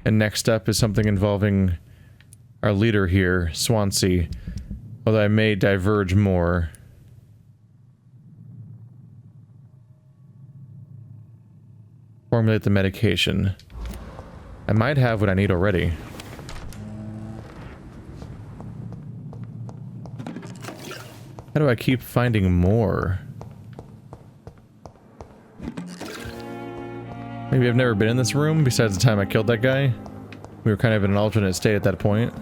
And next up is something involving our leader here, Swansea. Although I may diverge more. Formulate the medication. I might have what I need already. How do I keep finding more? Maybe I've never been in this room besides the time I killed that guy. We were kind of in an alternate state at that point.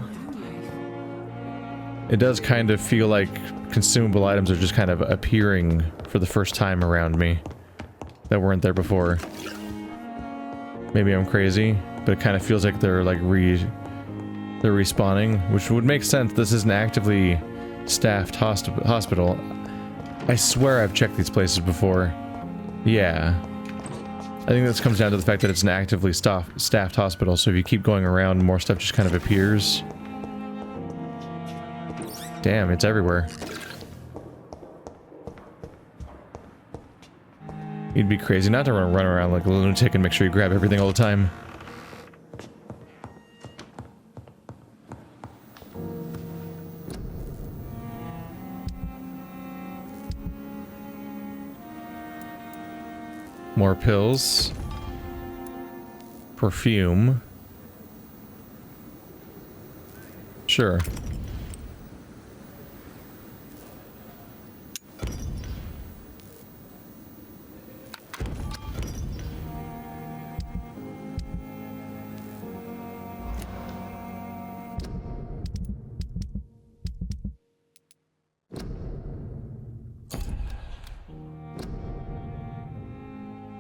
It does kind of feel like consumable items are just kind of appearing for the first time around me that weren't there before. Maybe I'm crazy, but it kind of feels like they're like they're respawning, which would make sense. This is an actively staffed hospital. I swear I've checked these places before. Yeah. I think this comes down to the fact that it's an actively staffed hospital, so if you keep going around, more stuff just kind of appears. Damn, it's everywhere. You'd be crazy not to run around like a lunatic and make sure you grab everything all the time. More pills. Perfume. Sure.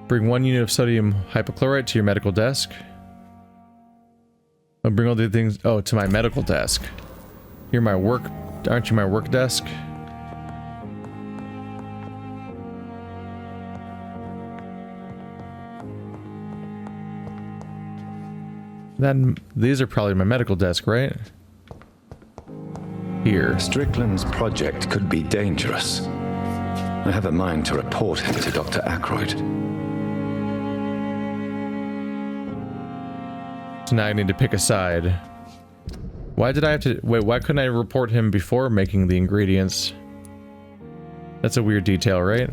Bring 1 unit of sodium hypochlorite to your medical desk. I'll bring all the things... Oh, to my medical desk. You're my work... Aren't you my work desk? Then these are probably my medical desk, right? Here. Strickland's project could be dangerous. I have a mind to report him to Dr. Aykroyd. So now I need to pick a side. Why did I have to... Wait, why couldn't I report him before making the ingredients? That's a weird detail, right?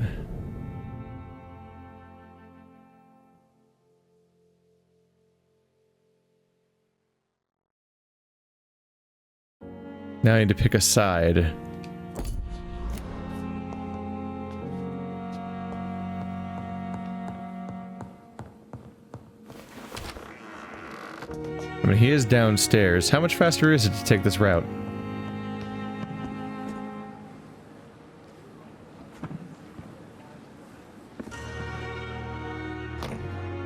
Now I need to pick a side. I mean, he is downstairs. How much faster is it to take this route?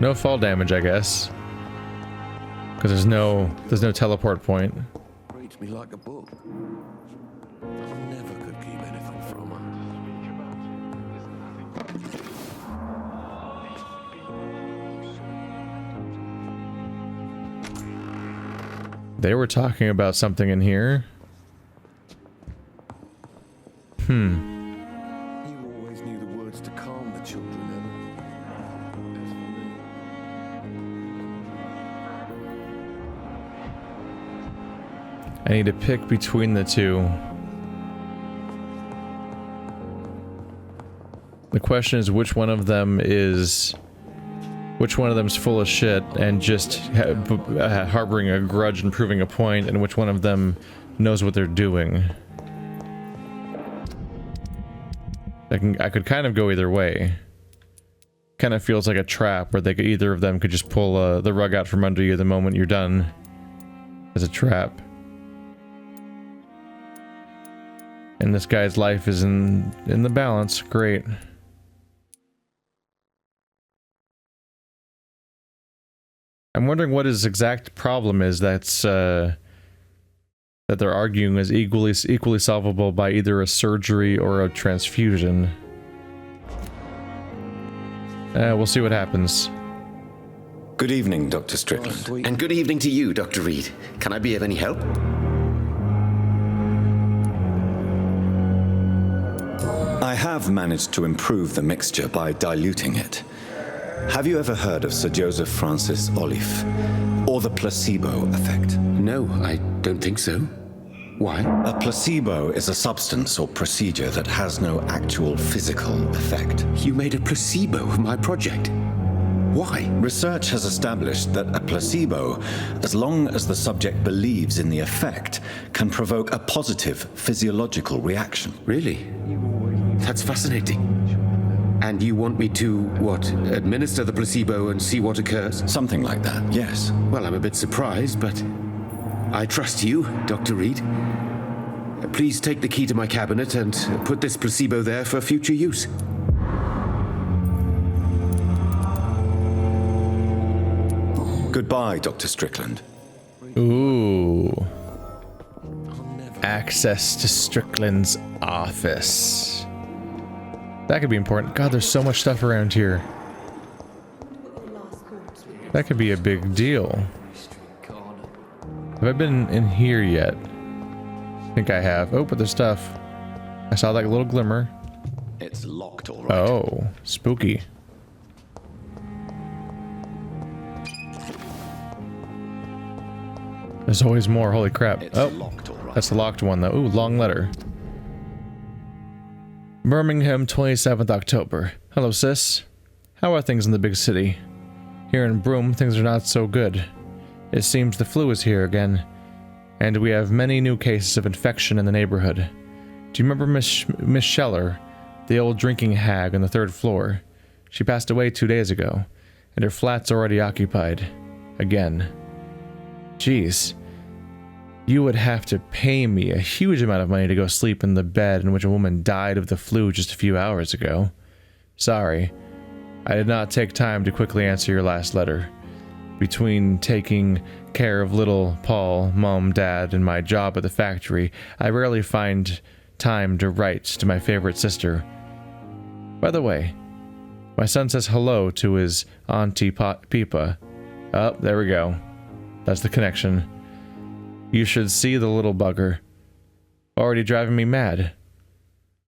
No fall damage, I guess. Because there's no teleport point. Reads me like a book. I never could keep anything from her. They were talking about something in here. You always knew the words to calm the children, Emma. As for me, I need to pick between the two. The question is which one of them is... Which one of them's full of shit and just harboring a grudge and proving a point, and which one of them knows what they're doing. I could kind of go either way. Kind of feels like a trap where either of them could just pull the rug out from under you the moment you're done. As a trap. And this guy's life is in the balance. Great. I'm wondering what his exact problem is that's that they're arguing is equally solvable by either a surgery or a transfusion. We'll see what happens. Good evening, Dr. Strickland. sweet. And good evening to you, Dr. Reid. Can I be of any help? I have managed to improve the mixture by diluting it. Have you ever heard of Sir Joseph Francis Olive, or the placebo effect? No, I don't think so. Why? A placebo is a substance or procedure that has no actual physical effect. You made a placebo of my project. Why? Research has established that a placebo, as long as the subject believes in the effect, can provoke a positive physiological reaction. Really? That's fascinating. And you want me to, what, administer the placebo and see what occurs? Something like that, yes. Well, I'm a bit surprised, but I trust you, Dr. Reid. Please take the key to my cabinet and put this placebo there for future use. Goodbye, Dr. Strickland. Ooh. Access to Strickland's office. That could be important. God, there's so much stuff around here. That could be a big deal. Have I been in here yet? I think I have. Oh, but there's stuff. I saw that little glimmer. It's locked, all right. Oh, spooky. There's always more. Holy crap. It's Oh, locked, all right. that's the locked one, though. Ooh, long letter. Birmingham, 27th October. Hello, sis. How are things in the big city? Here in Broome, things are not so good. It seems the flu is here again, and we have many new cases of infection in the neighborhood. Do you remember Miss Scheller, the old drinking hag on the 3rd floor? She passed away 2 days ago, and her flat's already occupied. Again. Jeez. You would have to pay me a huge amount of money to go sleep in the bed in which a woman died of the flu just a few hours ago. Sorry. I did not take time to quickly answer your last letter. Between taking care of little Paul, Mom, Dad, and my job at the factory, I rarely find time to write to my favorite sister. By the way, my son says hello to his Auntie Peepa. Oh, there we go. That's the connection. You should see the little bugger. Already driving me mad.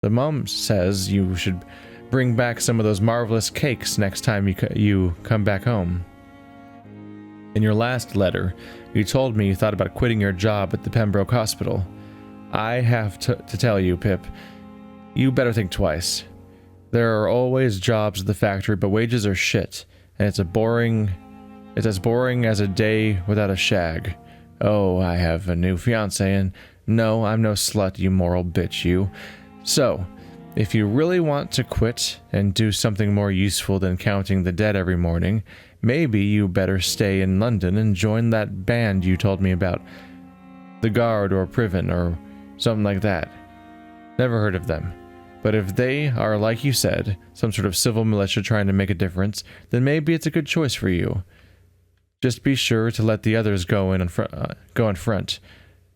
The mom says you should bring back some of those marvelous cakes next time you come back home. In your last letter, you told me you thought about quitting your job at the Pembroke Hospital. I have to tell you, Pip, you better think twice. There are always jobs at the factory, but wages are shit, and it's as boring as a day without a shag. Oh, I have a new fiancé, and no, I'm no slut, you moral bitch, you. So, if you really want to quit and do something more useful than counting the dead every morning, maybe you better stay in London and join that band you told me about. The Guard or Priven or something like that. Never heard of them. But if they are, like you said, some sort of civil militia trying to make a difference, then maybe it's a good choice for you. Just be sure to let the others go in front.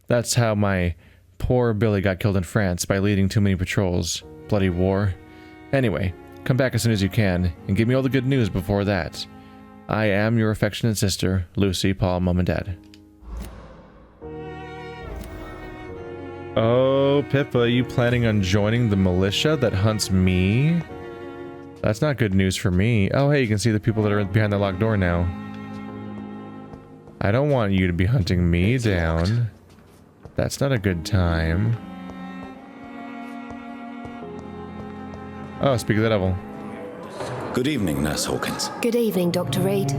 That's how my poor Billy got killed in France, by leading too many patrols. Bloody war. Anyway, come back as soon as you can, and give me all the good news before that. I am your affectionate sister, Lucy, Paul, Mom, and Dad. Oh, Pippa, are you planning on joining the militia that hunts me? That's not good news for me. Oh, hey, you can see the people that are behind the locked door now. I don't want you to be hunting me down. That's not a good time. Oh, speak of the devil. Good evening, Nurse Hawkins. Good evening, Dr. Reid.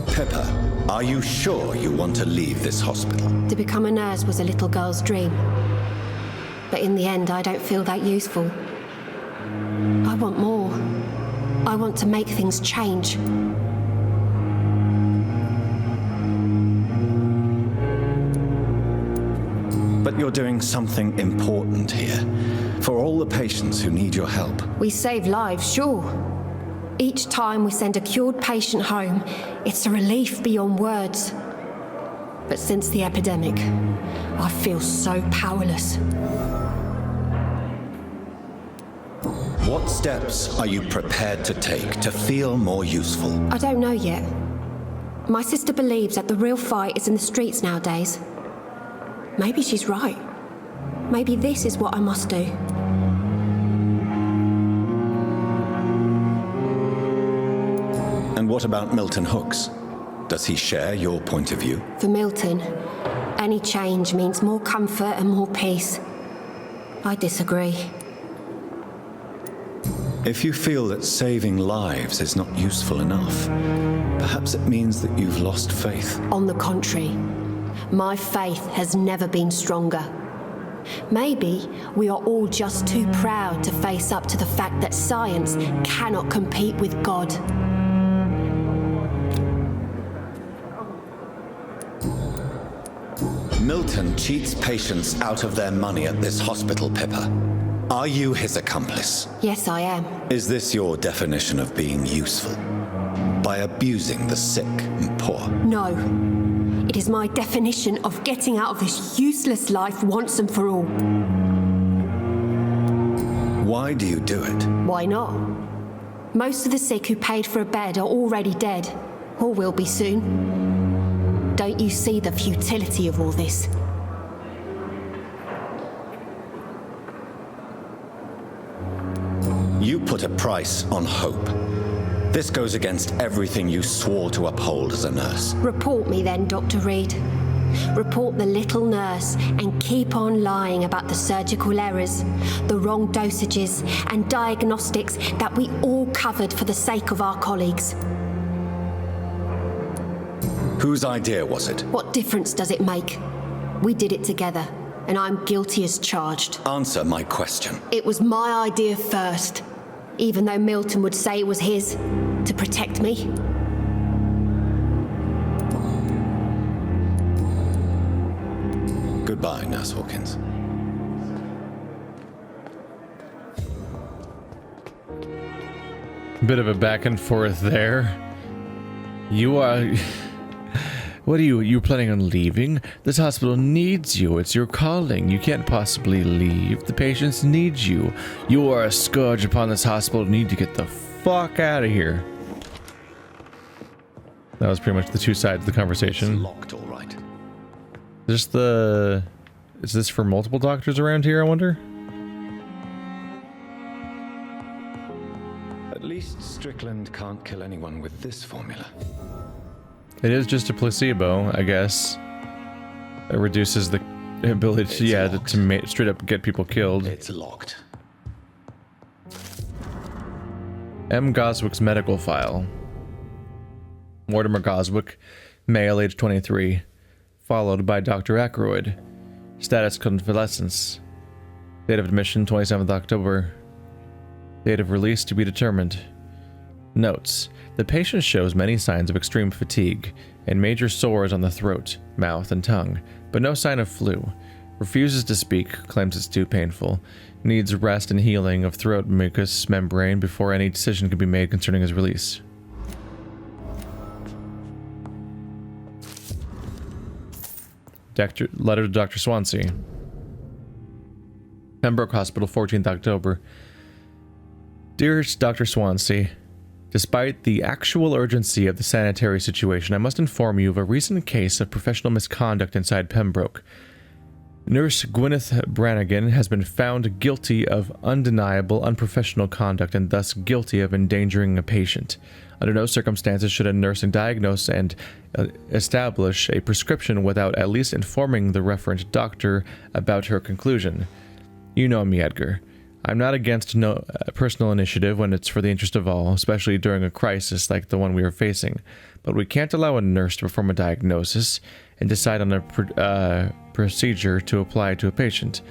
Pippa, are you sure you want to leave this hospital? To become a nurse was a little girl's dream. But in the end, I don't feel that useful. I want more. I want to make things change. But you're doing something important here. For all the patients who need your help. We save lives, sure. Each time we send a cured patient home, it's a relief beyond words. But since the epidemic, I feel so powerless. What steps are you prepared to take to feel more useful? I don't know yet. My sister believes that the real fight is in the streets nowadays. Maybe she's right. Maybe this is what I must do. And what about Milton Hooks? Does he share your point of view? For Milton, any change means more comfort and more peace. I disagree. If you feel that saving lives is not useful enough, perhaps it means that you've lost faith. On the contrary, my faith has never been stronger. Maybe we are all just too proud to face up to the fact that science cannot compete with God. Milton cheats patients out of their money at this hospital, Pippa. Are you his accomplice? Yes, I am. Is this your definition of being useful? By abusing the sick and poor? No. It is my definition of getting out of this useless life once and for all. Why do you do it? Why not? Most of the sick who paid for a bed are already dead, or will be soon. Don't you see the futility of all this? You put a price on hope. This goes against everything you swore to uphold as a nurse. Report me then, Dr. Reid. Report the little nurse and keep on lying about the surgical errors, the wrong dosages and diagnostics that we all covered for the sake of our colleagues. Whose idea was it? What difference does it make? We did it together, and I'm guilty as charged. Answer my question. It was my idea first, even though Milton would say it was his, to protect me. Goodbye, Nurse Hawkins. Bit of a back and forth there. You are... What are you planning on leaving? This hospital needs you. It's your calling. You can't possibly leave. The patients need you. You are a scourge upon this hospital. You need to get the fuck out of here. That was pretty much the two sides of the conversation. It's locked, all right. Is this for multiple doctors around here, I wonder? At least Strickland can't kill anyone with this formula. It is just a placebo, I guess. It reduces the ability to, to straight up get people killed. It's locked. M. Goswick's medical file. Mortimer Goswick, male, age 23. Followed by Dr. Ackroyd. Status convalescence. Date of admission 27th October. Date of release to be determined. Notes. The patient shows many signs of extreme fatigue and major sores on the throat, mouth, and tongue, but no sign of flu. Refuses to speak, claims it's too painful. Needs rest and healing of throat mucous membrane before any decision can be made concerning his release. Letter to Dr. Swansea. Pembroke Hospital, 14th October. Dearest Dr. Swansea, despite the actual urgency of the sanitary situation, I must inform you of a recent case of professional misconduct inside Pembroke. Nurse Gwyneth Brannigan has been found guilty of undeniable unprofessional conduct and thus guilty of endangering a patient. Under no circumstances should a nurse diagnose and establish a prescription without at least informing the referent doctor about her conclusion. You know me, Edgar. I'm not against personal initiative when it's for the interest of all, especially during a crisis like the one we are facing. But we can't allow a nurse to perform a diagnosis and decide on a procedure to apply to a patient.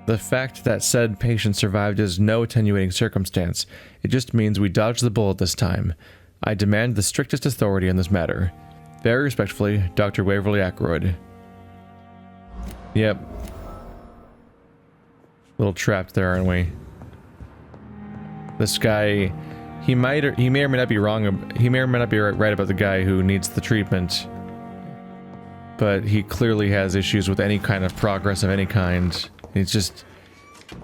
The fact that said patient survived is no attenuating circumstance. It just means we dodged the bullet this time. I demand the strictest authority in this matter. Very respectfully, Dr. Waverly Ackroyd. Yep. Little trapped there, aren't we? This guy, he may or may not be wrong. He may or may not be right about the guy who needs the treatment, but he clearly has issues with any kind of progress of any kind. He's just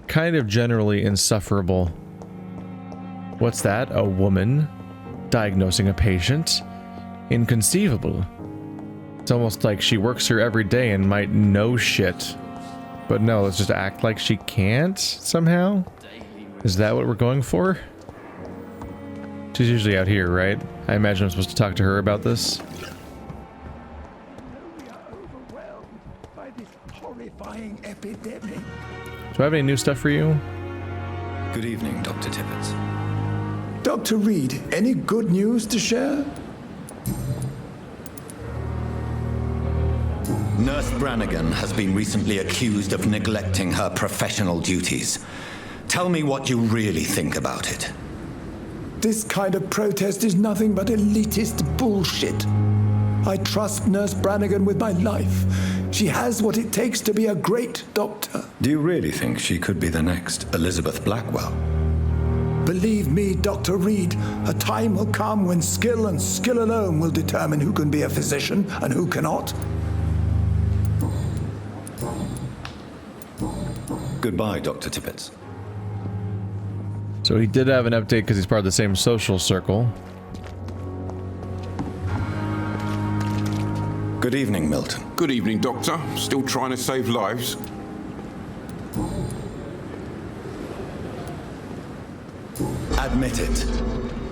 kind of generally insufferable. What's that? A woman diagnosing a patient? Inconceivable. It's almost like she works here every day and might know shit. But no, let's just act like she can't somehow? Is that what we're going for? She's usually out here, right? I imagine I'm supposed to talk to her about this. We are overwhelmed by this horrifying epidemic. Do I have any new stuff for you? Good evening, Dr. Tippett. Dr. Reid, any good news to share? Nurse Brannigan has been recently accused of neglecting her professional duties. Tell me what you really think about it. This kind of protest is nothing but elitist bullshit. I trust Nurse Brannigan with my life. She has what it takes to be a great doctor. Do you really think she could be the next Elizabeth Blackwell? Believe me, Dr. Reid, a time will come when skill and skill alone will determine who can be a physician and who cannot. Goodbye, Dr. Tippett. So he did have an update because he's part of the same social circle. Good evening, Milton. Good evening, Doctor. Still trying to save lives? Admit it.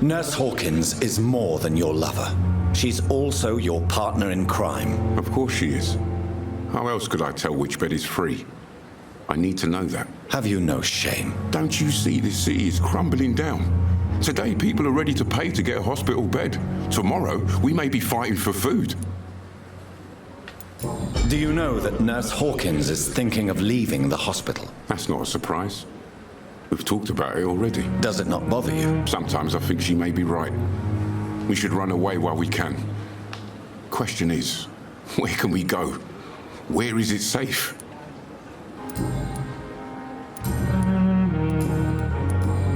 Nurse Hawkins is more than your lover. She's also your partner in crime. Of course she is. How else could I tell which bed is free? I need to know that. Have you no shame? Don't you see this city is crumbling down? Today, people are ready to pay to get a hospital bed. Tomorrow, we may be fighting for food. Do you know that Nurse Hawkins is thinking of leaving the hospital? That's not a surprise. We've talked about it already. Does it not bother you? Sometimes I think she may be right. We should run away while we can. Question is, where can we go? Where is it safe?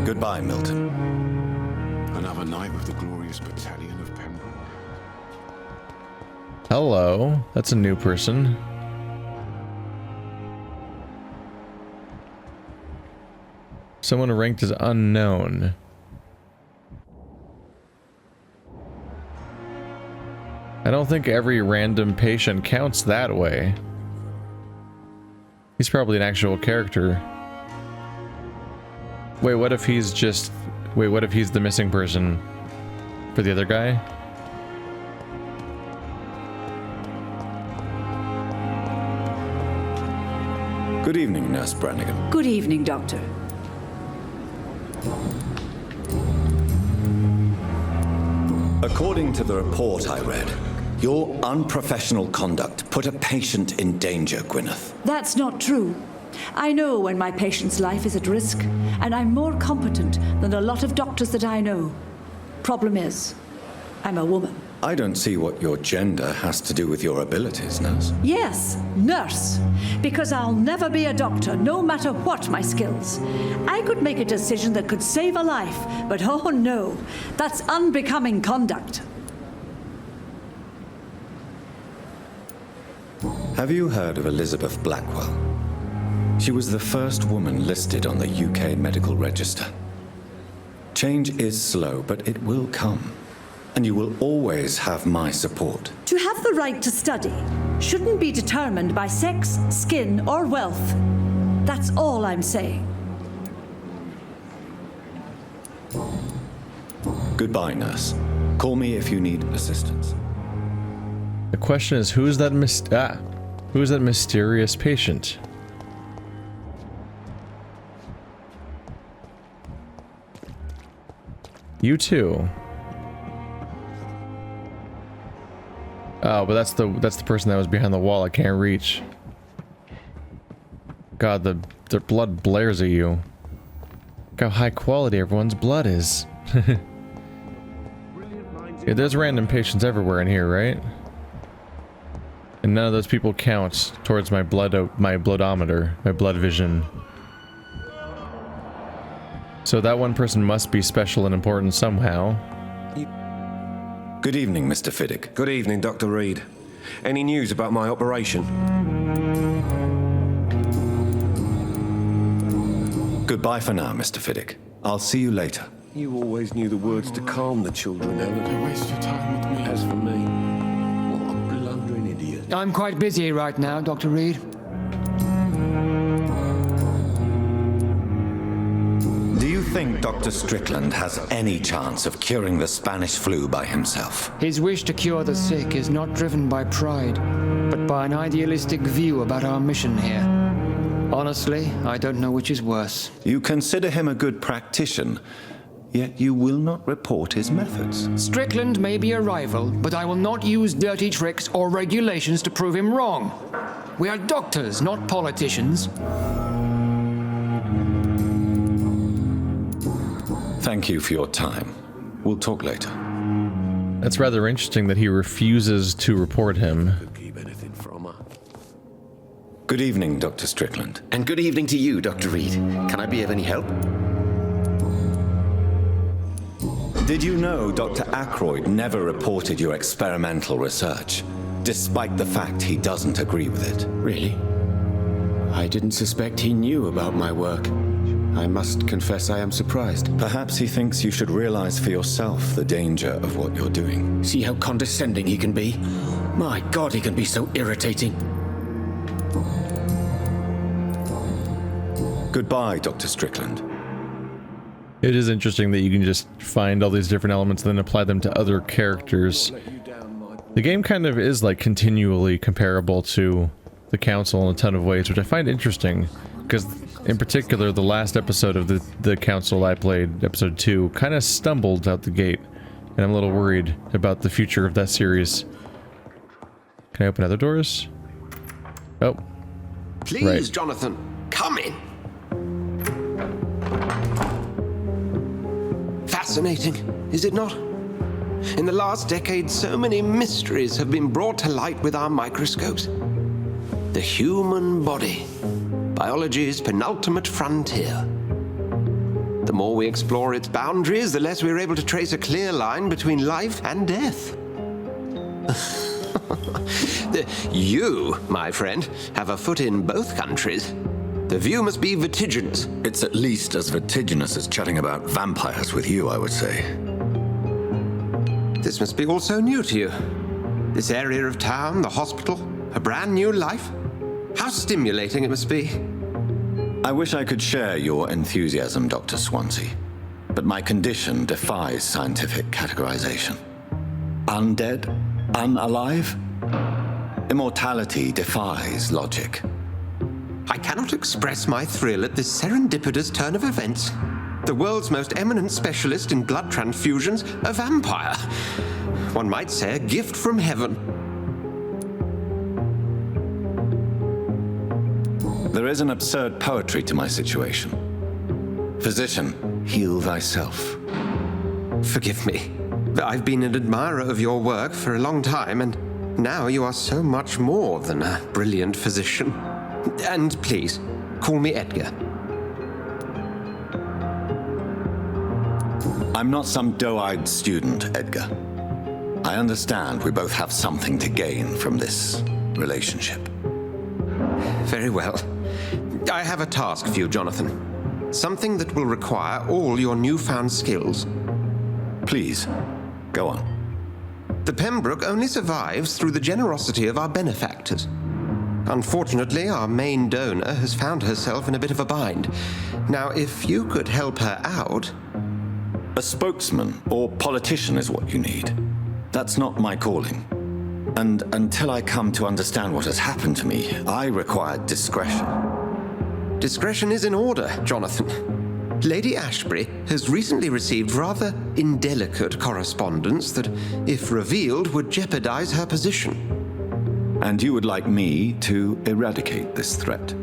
Goodbye, Milton. Another night with the glorious battalion of Pembroke. Hello, that's a new person. Someone ranked as unknown. I don't think every random patient counts that way. He's probably an actual character. Wait, what if he's just... Wait, what if he's the missing person for the other guy? Good evening, Nurse Brannigan. Good evening, Doctor. According to the report I read, your unprofessional conduct put a patient in danger, Gwyneth. That's not true. I know when my patient's life is at risk, and I'm more competent than a lot of doctors that I know. Problem is, I'm a woman. I don't see what your gender has to do with your abilities, Nurse. Yes, nurse. Because I'll never be a doctor, no matter what my skills. I could make a decision that could save a life, but oh no, that's unbecoming conduct. Have you heard of Elizabeth Blackwell? She was the first woman listed on the UK Medical Register. Change is slow, but it will come. And you will always have my support. To have the right to study shouldn't be determined by sex, skin, or wealth. That's all I'm saying. Goodbye, nurse. Call me if you need assistance. The question is, who's that mysterious patient? You too. Oh, but that's the person that was behind the wall I can't reach. God, their blood blares at you. Look how high quality everyone's blood is. Yeah, there's random patients everywhere in here, right? And none of those people count towards my bloodometer, my blood vision. So that one person must be special and important somehow. Good evening, Mr. Fiddick. Good evening, Dr. Reid. Any news about my operation? Goodbye for now, Mr. Fiddick. I'll see you later. You always knew the words to calm the children, Ellen. Don't waste your time with me. As for me, what a blundering idiot. I'm quite busy right now, Dr. Reid. Do you think think Dr. Strickland has any chance of curing the Spanish flu by himself? His wish to cure the sick is not driven by pride, but by an idealistic view about our mission here. Honestly, I don't know which is worse. You consider him a good practitioner, yet you will not report his methods. Strickland may be a rival, but I will not use dirty tricks or regulations to prove him wrong. We are doctors, not politicians. Thank you for your time. We'll talk later. That's rather interesting that he refuses to report him. Good evening, Dr. Strickland. And good evening to you, Dr. Reid. Can I be of any help? Did you know Dr. Ackroyd never reported your experimental research, despite the fact he doesn't agree with it? Really? I didn't suspect he knew about my work. I must confess I am surprised. Perhaps he thinks you should realize for yourself the danger of what you're doing. See how condescending he can be? My God, he can be so irritating. Goodbye, Dr. Strickland. It is interesting that you can just find all these different elements and then apply them to other characters. The game kind of is like continually comparable to the Council in a ton of ways, which I find interesting, because in particular the last episode of the Council I played, episode 2, kind of stumbled out the gate, and I'm a little worried about the future of that series. Can I open other doors? Oh. Please, right. Jonathan, come in. Fascinating, is it not? In the last decade, so many mysteries have been brought to light with our microscopes. The human body, biology's penultimate frontier. The more we explore its boundaries, the less we're able to trace a clear line between life and death. You, my friend, have a foot in both countries. The view must be vertiginous. It's at least as vertiginous as chatting about vampires with you, I would say. This must be all so new to you. This area of town, the hospital, a brand new life. How stimulating it must be. I wish I could share your enthusiasm, Dr. Swansea, but my condition defies scientific categorization. Undead? Unalive? Immortality defies logic. I cannot express my thrill at this serendipitous turn of events. The world's most eminent specialist in blood transfusions, a vampire. One might say a gift from heaven. There is an absurd poetry to my situation. Physician, heal thyself. Forgive me. I've been an admirer of your work for a long time, and now you are so much more than a brilliant physician. And please, call me Edgar. I'm not some doe-eyed student, Edgar. I understand we both have something to gain from this relationship. Very well. I have a task for you, Jonathan. Something that will require all your newfound skills. Please, go on. The Pembroke only survives through the generosity of our benefactors. Unfortunately, our main donor has found herself in a bit of a bind. Now, if you could help her out... A spokesman or politician is what you need. That's not my calling. And until I come to understand what has happened to me, I require discretion. Discretion is in order, Jonathan. Lady Ashbury has recently received rather indelicate correspondence that, if revealed, would jeopardize her position. And you would like me to eradicate this threat?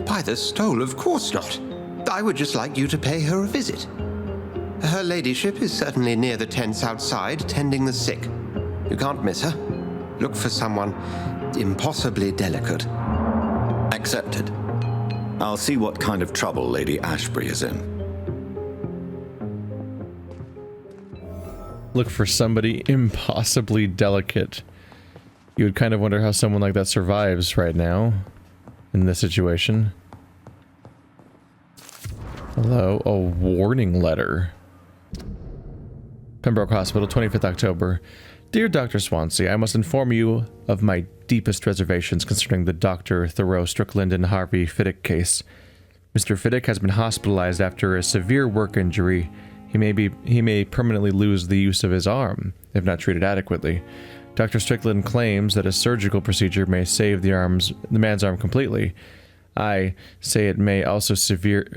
By the stole, of course not. I would just like you to pay her a visit. Her ladyship is certainly near the tents outside, tending the sick. You can't miss her. Look for someone impossibly delicate. Accepted. I'll see what kind of trouble Lady Ashbury is in. Look for somebody impossibly delicate. You would kind of wonder how someone like that survives right now in this situation. Hello, a warning letter. Pembroke Hospital, 25th October. Dear Dr. Swansea, I must inform you of my deepest reservations concerning the Dr. Thoreau Strickland and Harvey Fiddick case. Mr. Fiddick has been hospitalized after a severe work injury. He may permanently lose the use of his arm, if not treated adequately. Dr. Strickland claims that a surgical procedure may save the man's arm completely. I say it may also severe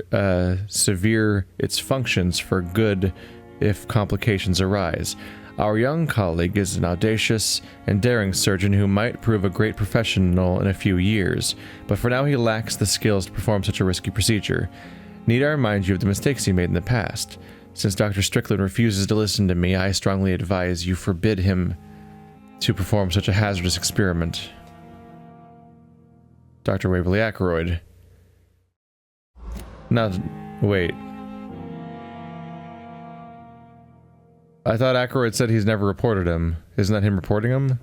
its functions for good if complications arise. Our young colleague is an audacious and daring surgeon who might prove a great professional in a few years, but for now he lacks the skills to perform such a risky procedure. Need I remind you of the mistakes he made in the past? Since Dr. Strickland refuses to listen to me, I strongly advise you forbid him to perform such a hazardous experiment. Dr. Waverly Ackroyd. Wait. I thought Ackroyd said he's never reported him. Isn't that him reporting him?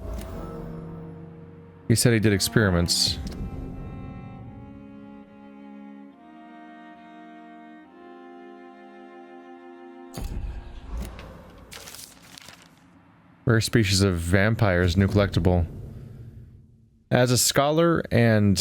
He said he did experiments. Rare species of vampires, new collectible. As a scholar and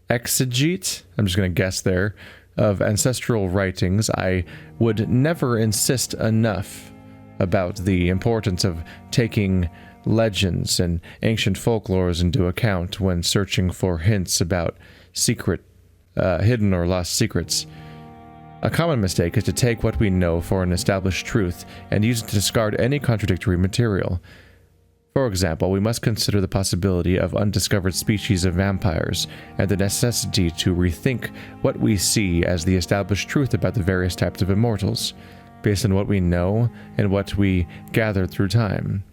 exegete, I'm just going to guess there, of ancestral writings, I would never insist enough about the importance of taking legends and ancient folklores into account when searching for hints about hidden or lost secrets. A common mistake is to take what we know for an established truth and use it to discard any contradictory material. For example, we must consider the possibility of undiscovered species of vampires and the necessity to rethink what we see as the established truth about the various types of immortals, based on what we know and what we gathered through time.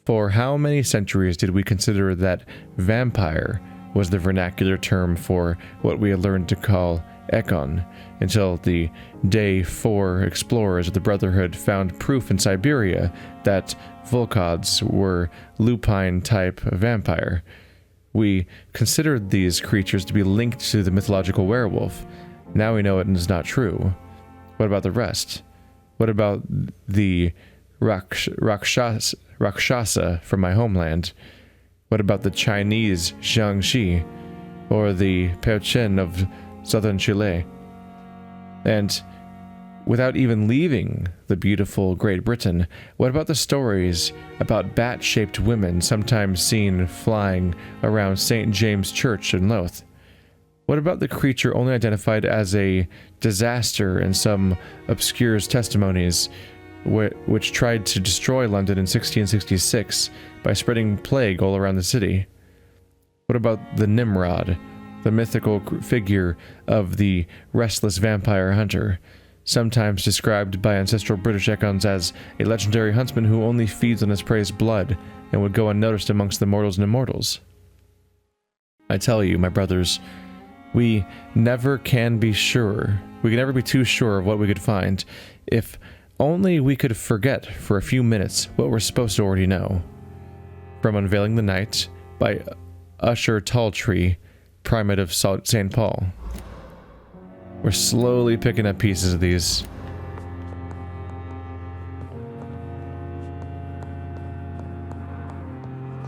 For how many centuries did we consider that vampire was the vernacular term for what we had learned to call Ekon, until the Day 4 explorers of the Brotherhood found proof in Siberia that Volkods were lupine-type vampire. We considered these creatures to be linked to the mythological werewolf. Now we know it is not true. What about the rest? What about the Rakshasa from my homeland? What about the Chinese Jiangxi, or the Perchen of southern Chile? And without even leaving the beautiful Great Britain, what about the stories about bat-shaped women sometimes seen flying around St. James Church in Louth? What about the creature only identified as a disaster in some obscure testimonies, which tried to destroy London in 1666 by spreading plague all around the city? What about the Nimrod, the mythical figure of the restless vampire hunter, sometimes described by ancestral British Ekons as a legendary huntsman who only feeds on his prey's blood and would go unnoticed amongst the mortals and immortals? I tell you, my brothers, we never can be sure. We can never be too sure of what we could find. If only we could forget for a few minutes what we're supposed to already know. From Unveiling the Night by Usher Talltree, Primate of St. Paul. We're slowly picking up pieces of these.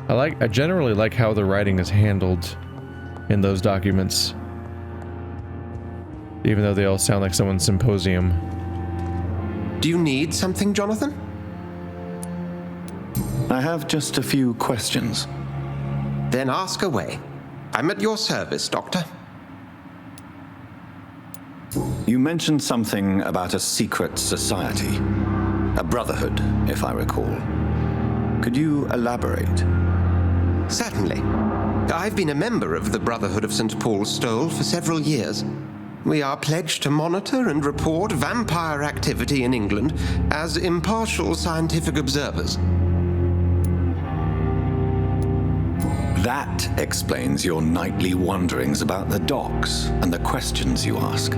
I generally like how the writing is handled in those documents, even though they all sound like someone's symposium. Do you need something, Jonathan? I have just a few questions. Then ask away. I'm at your service, Doctor. You mentioned something about a secret society. A brotherhood, if I recall. Could you elaborate? Certainly. I've been a member of the Brotherhood of St. Paul's Stole for several years. We are pledged to monitor and report vampire activity in England as impartial scientific observers. That explains your nightly wanderings about the docks and the questions you ask.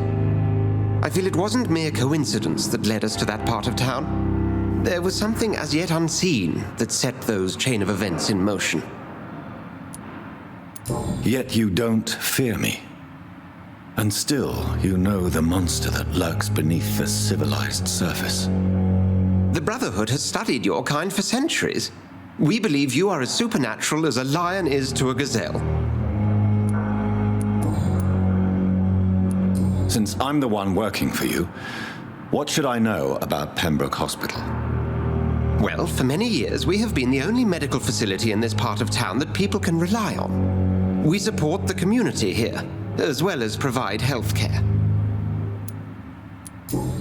I feel it wasn't mere coincidence that led us to that part of town. There was something as yet unseen that set those chain of events in motion. Yet you don't fear me. And still, you know the monster that lurks beneath the civilized surface. The Brotherhood has studied your kind for centuries. We believe you are as supernatural as a lion is to a gazelle. Since I'm the one working for you, what should I know about Pembroke Hospital? Well, for many years, we have been the only medical facility in this part of town that people can rely on. We support the community here, as well as provide health care.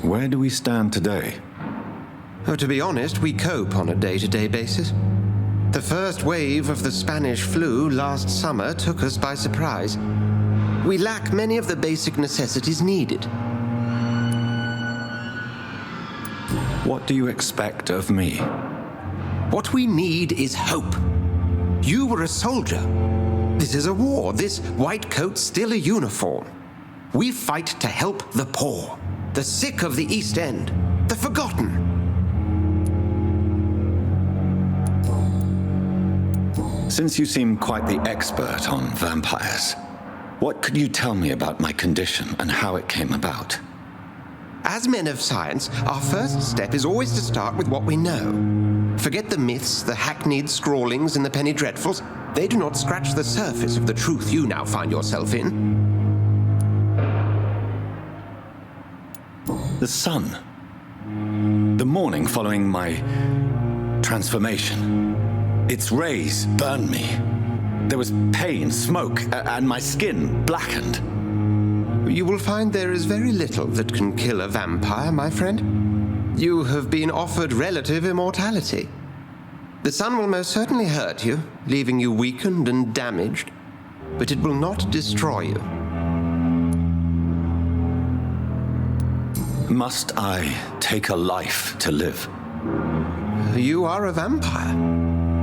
Where do we stand today? Oh, to be honest, we cope on a day-to-day basis. The first wave of the Spanish flu last summer took us by surprise. We lack many of the basic necessities needed. What do you expect of me? What we need is hope. You were a soldier. This is a war. This white coat's still a uniform. We fight to help the poor, the sick of the East End, the forgotten. Since you seem quite the expert on vampires, what could you tell me about my condition and how it came about? As men of science, our first step is always to start with what we know. Forget the myths, the hackneyed scrawlings, and the penny dreadfuls. They do not scratch the surface of the truth you now find yourself in. The sun. The morning following my transformation. Its rays burned me. There was pain, smoke, and my skin blackened. You will find there is very little that can kill a vampire, my friend. You have been offered relative immortality. The sun will most certainly hurt you, leaving you weakened and damaged, but it will not destroy you. Must I take a life to live? You are a vampire.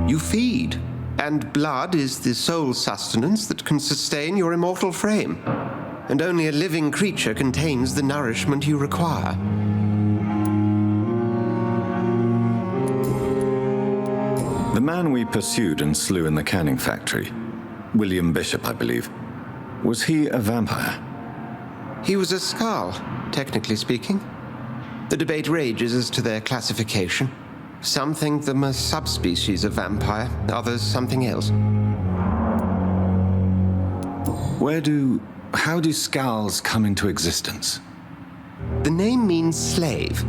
You feed, and blood is the sole sustenance that can sustain your immortal frame. And only a living creature contains the nourishment you require. The man we pursued and slew in the canning factory, William Bishop, I believe, was he a vampire? He was a skal, technically speaking. The debate rages as to their classification. Some think them a subspecies of vampire, others something else. How do skals come into existence? The name means slave.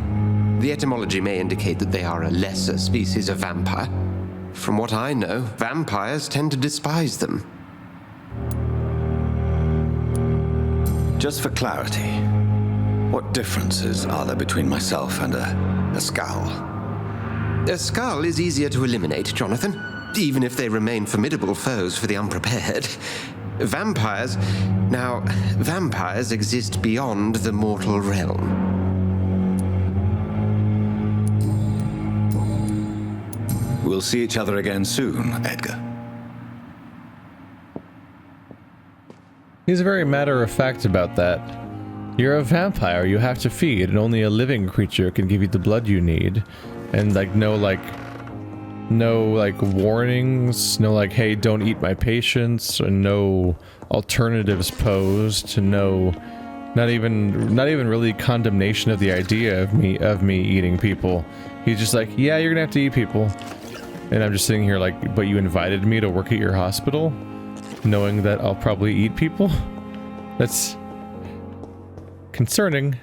The etymology may indicate that they are a lesser species of vampire. From what I know, vampires tend to despise them. Just for clarity, what differences are there between myself and a skal? A skal is easier to eliminate, Jonathan, even if they remain formidable foes for the unprepared. Vampires exist beyond the mortal realm. We'll see each other again soon, Edgar. He's very matter-of-fact about that. You're a vampire, you have to feed, and only a living creature can give you the blood you need. And no warnings, no hey, don't eat my patients, and no alternatives posed, not even really condemnation of the idea of me eating people. He's just yeah, you're gonna have to eat people. And I'm just sitting here but you invited me to work at your hospital, knowing that I'll probably eat people? That's concerning.